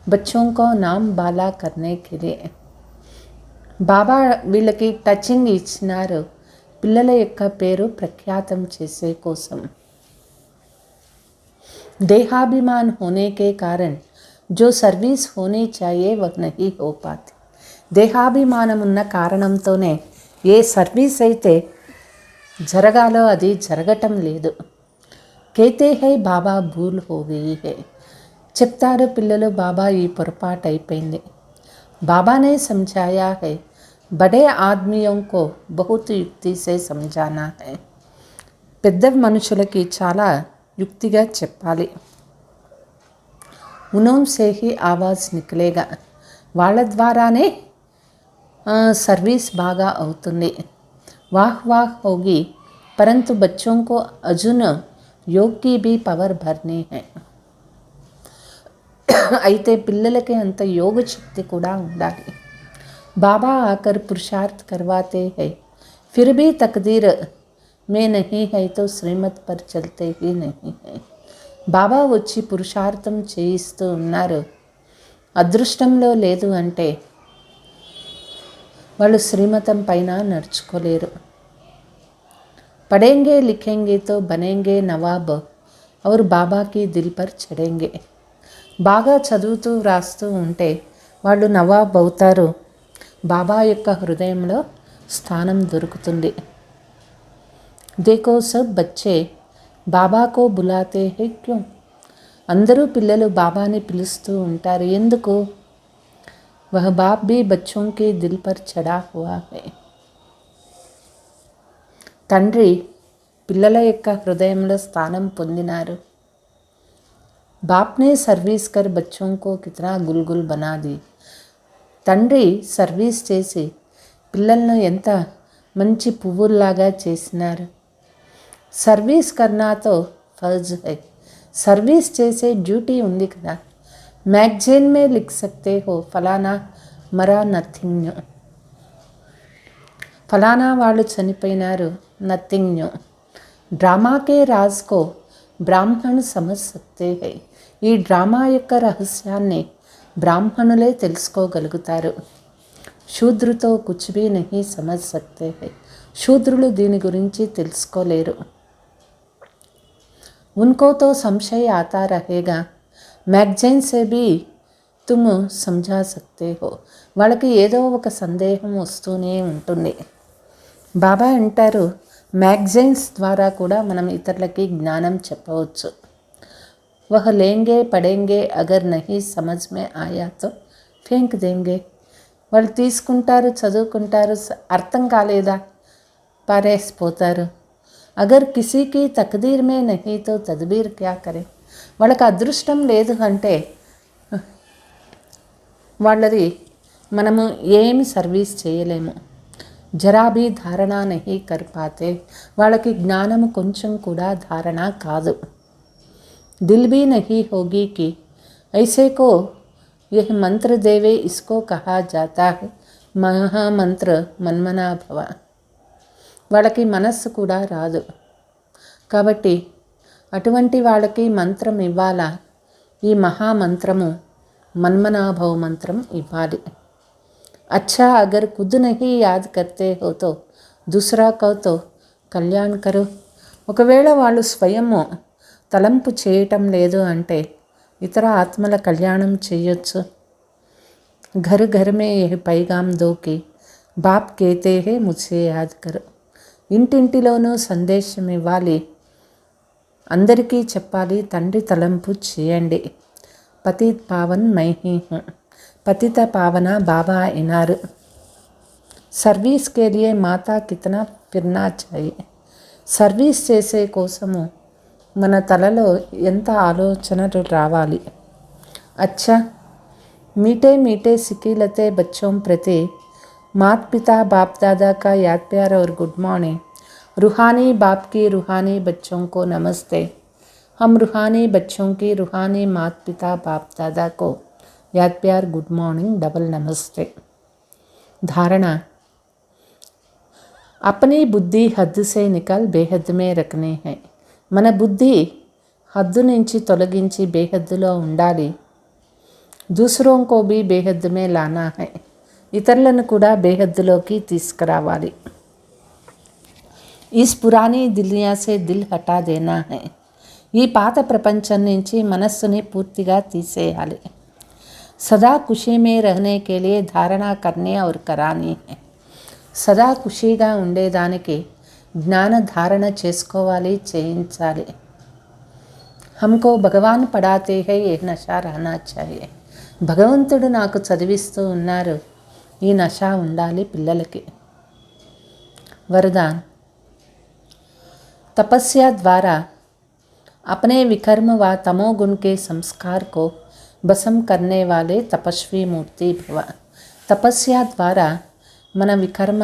బచ్చోం కో నామ్ బాలా కర్నే కే లియే. బాబా వీళ్ళకి టచింగ్ ఇచ్చినారు పిల్లల యొక్క పేరు ప్రఖ్యాతం చేసే కోసం. देहाभिमान होने के कारण जो सर्विस होनी चाहिए वह नहीं हो पाती. దేహాభిమానం ఉన్న కారణంతోనే ఏ సర్వీస్ అయితే జరగాలో అది జరగటం లేదు. కేతే హై బాబా భూల్ హో గయి హై. చెప్తారు పిల్లలు బాబా ఈ పొరపాటు అయిపోయింది. బాబానే సమझाया है बड़े आदमियों को बहुत युक्ति से समझाना है. పెద్ద మనుషులకి చాలా యుక్తిగా చెప్పాలి. ఉనోం సే హీ ఆవాజ్ నికలేగా. వాళ్ళ ద్వారానే సర్వీస్ బాగా అవుతుంది. వాహ్ వాహ్ హోగి పరంతు బచ్చోం కో అజున్ యోగ్ కి భీ పవర్ భర్నీ హై. అయితే పిల్లలకి అంత యోగ శక్తి కూడా ఉండాలి. బాబా ఆకర్ పురుషార్థ్ కర్వాతే హై ఫిర్ భీ తక్దీర్ మే నహీ హై తో శ్రీమత్ పర్ చల్తే హీ నహీ హై. బాబా వచ్చి పురుషార్థం చేయిస్తూ ఉన్నారు. అదృష్టంలో లేదు అంటే వాళ్ళు శ్రీమతం పైన నడుచుకోలేరు. పడేంగే లిఖేంగే తో బనేంగే నవాబ్ ఔర్ బాబాకి దిల్ పర్ చడేంగే. బాగా చదువుతూ వ్రాస్తూ ఉంటే వాళ్ళు నవాబ్ అవుతారు. బాబా యొక్క హృదయంలో స్థానం దొరుకుతుంది. దేఖో సబ్ బచ్చే బాబా కో బులాతే హై క్యూ. అందరూ పిల్లలు బాబాని పిలుస్తూ ఉంటారు ఎందుకు? వహ బాప్ భీ బచ్చోం కే దిల్ పర్ చడా హువా హై. తండ్రి పిల్లల యొక్క హృదయంలో స్థానం పొందినారు. బాప్నే సర్వీస్ కర్ బచ్చోం కో కితనా గుల్గుల్ బనా ది. తండ్రి సర్వీస్ చేసి పిల్లలను ఎంత మంచి పువ్వుల్లాగా చేసినారు. సర్వీస్ కర్నాతో ఫర్జ్ హై. సర్వీస్ చేసే డ్యూటీ ఉంది కదా. మ్యాగజైన్ మే లిఖ్ సక్తే హో ఫలానా మరా నథింగ్ న్యూ. ఫలానా వాళ్ళు చనిపోయినారు నథింగ్ న్యూ. డ్రామాకే రాజ్కో బ్రాహ్మణ్ సమజ్ సక్తే హై. ఈ డ్రామా యొక్క రహస్యాన్ని బ్రాహ్మణులే తెలుసుకోగలుగుతారు. శూద్రుతో కుచ్ భీ నహీ సమజ్ సక్తే హై. శూద్రులు దీని గురించి తెలుసుకోలేరు. ఉన్కో తో సంశయ ఆతా రహేగా మ్యాగజైన్ సే భీ తుమ్ సమझा సక్తే హో. వాళ్ళకి ఏదో ఒక సందేహం వస్తూనే ఉంటుంది. బాబా అంటారు మ్యాగజైన్స్ ద్వారా కూడా మనం ఇతరులకి జ్ఞానం చెప్పవచ్చు. వహ లేంగే పడేంగే అగర్ నహీ సమజ్ మే ఆయా తో ఫేంక్ దేంగే. వాళ్ళు తీసుకుంటారు చదువుకుంటారు అర్థం కాలేదా పారేసిపోతారు. అగర్ కిసీకి తక్దీర్ మే నహీ తో తద్బీర్ క్యా కరే. వాళ్ళకి అదృష్టం లేదు అంటే వాళ్ళది మనము ఏమి సర్వీస్ చేయలేము. జరా భీ ధారణ నహీ కర్ పాతే. వాళ్ళకి జ్ఞానము కొంచెం కూడా ధారణ కాదు. దిల్ భీ నహీ హోగి కి ఐసే కో యహ్ మంత్ర దేవే ఇస్కో కహా జాతా హై మహామంత్ర మన్మనాభవ. వాళ్ళకి మనస్సు కూడా రాదు. కాబట్టి అటువంటి వాళ్ళకి మంత్రం ఇవ్వాలా? ఈ మహామంత్రము మన్మనాభవ మంత్రం ఇవ్వాలి. अच्छा अगर खुद नहीं याद करते हो तो दूसरा को तो కళ్యాణ్ కరు. ఒకవేళ వాళ్ళు స్వయము తలంపు చేయటం లేదు అంటే ఇతర ఆత్మల కళ్యాణం చేయొచ్చు. घर घर में यह पैगाम दो कि बाप कहते हैं मुझसे याद करो. ఇంటింటిలోనూ సందేశం ఇవ్వాలి, అందరికీ చెప్పాలి, తండ్రి తలంపు చేయండి. పతిత్ పావన్ మై హీ హూ. పతిత పావన బాబా అయినారు. సర్వీస్ కే లియే మాతా కితనా ఫిర్నా చాయి. సర్వీస్ చేసే కోసము మన తలలో ఎంత ఆలోచనలు రావాలి. అచ్చా मीठे मीठे सिकीलते बच्चों प्रति माता पिता बाप दादा का याद प्यार और गुड मॉर्निंग. रूहानी बाप की रूहानी बच्चों को नमस्ते. हम रूहानी बच्चों की रूहानी माता पिता बाप दादा को याद प्यार गुड मॉर्निंग डबल नमस्ते. धारणा. अपनी बुद्धि हद से निकल बेहद में रखने हैं. మన బుద్ధి హద్దు నుంచి తొలగించి బేహద్దులో ఉండాలి. दूसरों को भी बेहद में लाना है. ఇతరులను కూడా బేహద్దులోకి తీసుకురావాలి. इस पुरानी दुनिया से दिल हटा देना है. ఈ పాత ప్రపంచం నుంచి మనస్సుని పూర్తిగా తీసేయాలి. सदा खुशी में रहने के लिए धारणा करने और करानी है. సదా ఖుషీగా ఉండేదానికి జ్ఞాన ధారణ చేసుకోవాలి, చేయించాలి. हमको भगवान पढ़ाते हैं ये नशा रहना चाहिए. భగవంతుడు నాకు చదివిస్తూ ఉన్నారు, ఈ నష ఉండాలి పిల్లలకి. वरदान. तपस्या द्वारा अपने विकर्म व तमोगुण के संस्कार को भस्म करने वाले तपस्वी मूर्ति भव. तपस्या ద్వారా మన వికర్మ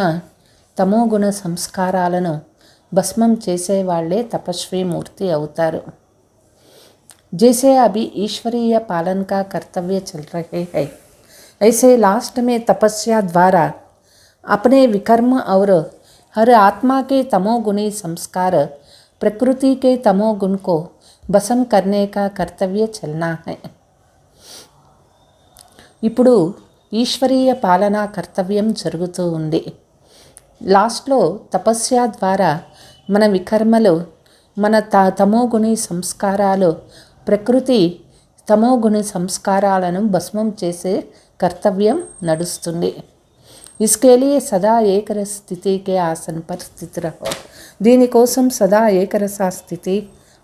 తమోగుణ సంస్కారాలను భస్మం చేసేవాళ్లే తపస్వి మూర్తి అవుతారు. जैसे अभी ईश्वरीय पालन का कर्तव्य चल रहे हैं, ऐसे लास्ट में तपस्या द्वारा अपने विकर्म और हर आत्मा के तमोगुणी संस्कार प्रकृति के तमोगुण को भस्म करने का कर्तव्य चलना है. ఇప్పుడు ఈశ్వరీయ పాలనా కర్తవ్యం జరుగుతూ ఉంది. లాస్ట్లో తపస్య ద్వారా మన వికర్మలు, మన తమోగుణి సంస్కారాలు, ప్రకృతి తమోగుణి సంస్కారాలను భస్మం చేసే కర్తవ్యం నడుస్తుంది. इसके लिए सदा ఏకరస స్థితి के आसन पर स्थित रहो. దీనికోసం సదా ఏకరస స్థితి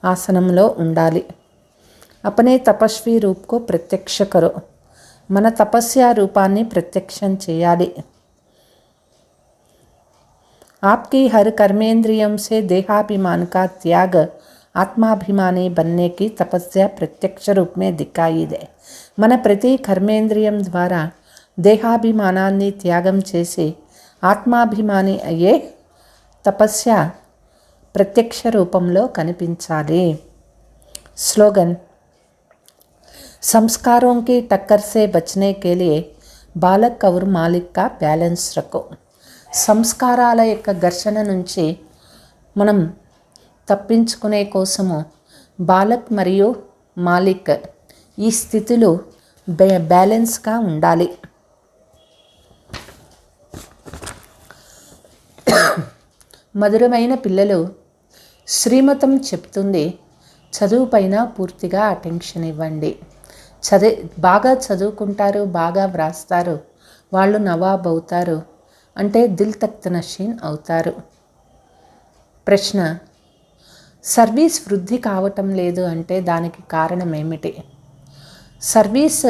ఆసనంలో ఉండాలి. अपने तपस्वी रूप को प्रत्यक्ष करो. మన తపస్య రూపాన్ని ప్రత్యక్షం చేయాలి. आपकी हर कर्मेंद्रियम से देहाभिमान का त्याग ఆత్మాభిమాని बनने की तपस्या प्रत्यक्ष रूप में दिखाई दे. మన ప్రతి కర్మేంద్రియం ద్వారా దేహాభిమానాన్ని త్యాగం చేసి ఆత్మాభిమాని అయ్యే తపస్య ప్రత్యక్ష రూపంలో కనిపించాలి. స్లోగన్. संस्कारों की टक्कर से बचने के लिए बालक और मालिक का बैलेंस रखो. సంస్కారాల యొక్క ఘర్షణ నుంచి మనం తప్పించుకునే కోసము బాలక్ మరియు మాలిక్ ఈ స్థితులు బ్యాలెన్స్గా ఉండాలి. మధురమైన పిల్లలు, శ్రీమతం చెప్తుంది, చదువు పైన పూర్తిగా అటెన్షన్ ఇవ్వండి. బాగా చదువుకుంటారు, బాగా వ్రాస్తారు, వాళ్ళు నవాబ్ అవుతారు, అంటే దిల్ తఖ్త్ నషీన్ అవుతారు. ప్రశ్న. సర్వీస్ వృద్ధి కావటం లేదు అంటే దానికి కారణం ఏమిటి? సర్వీస్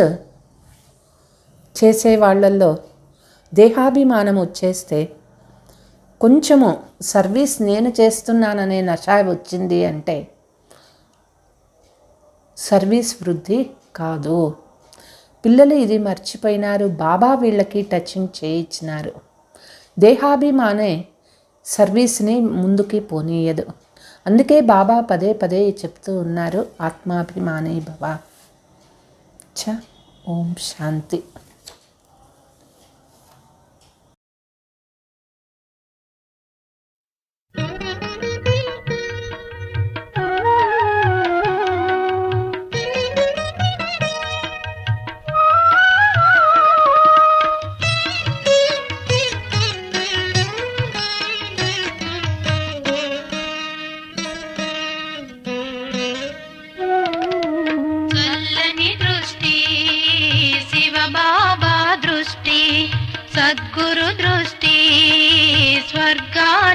చేసే వాళ్ళల్లో దేహాభిమానం వచ్చేస్తే, కొంచెము సర్వీస్ నేను చేస్తున్నాననే నష వచ్చింది అంటే సర్వీస్ వృద్ధి కాదు. పిల్లలు ఇది మర్చిపోయినారు. బాబా వీళ్ళకి టచింగ్ చేయించినారు. దేహాభిమానే సర్వీస్ని ముందుకి పోనీయదు. అందుకే బాబా పదే పదే చెప్తూ ఉన్నారు, ఆత్మాభిమాని భవ. ఓం శాంతి.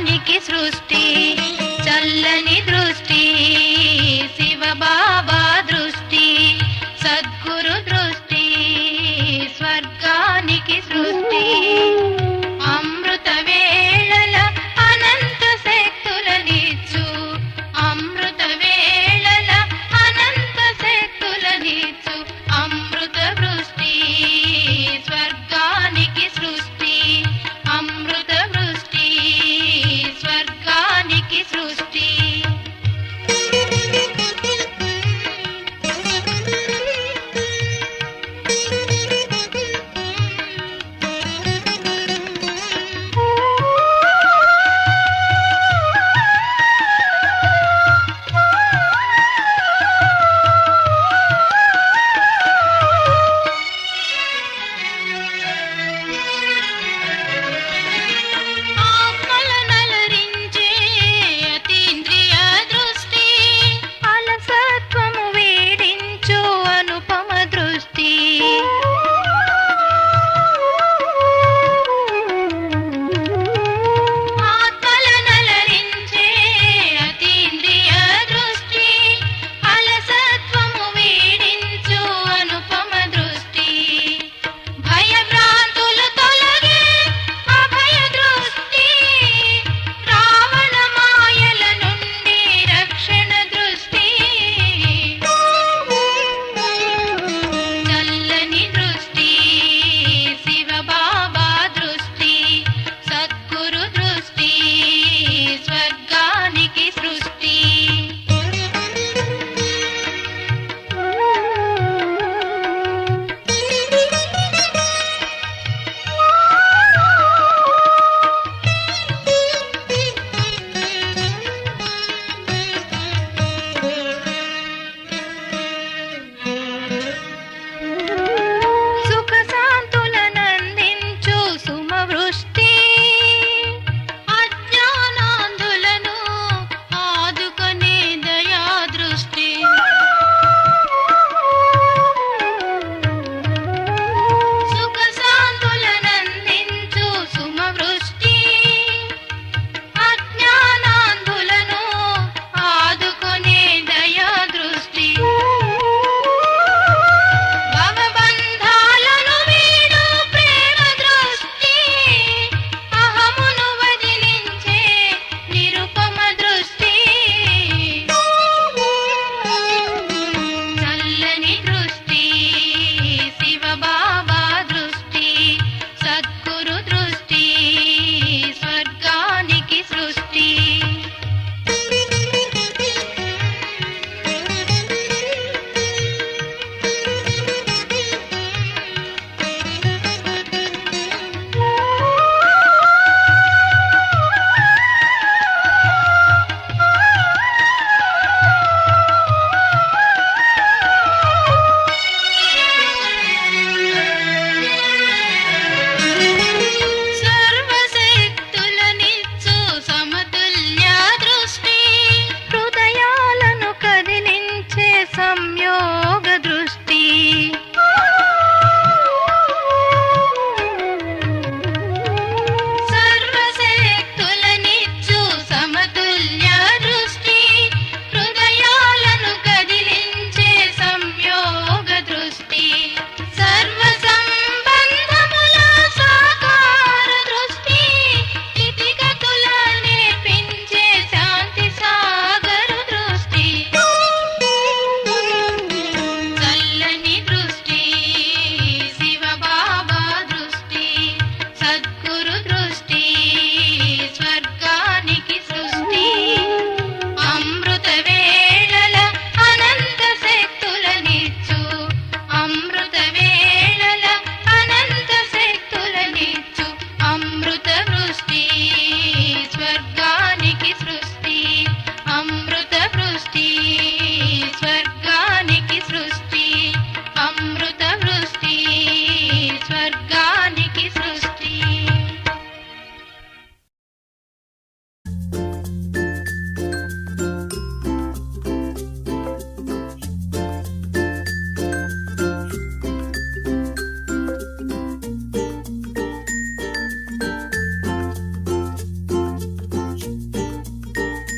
లోకానికి సృష్టి చల్లని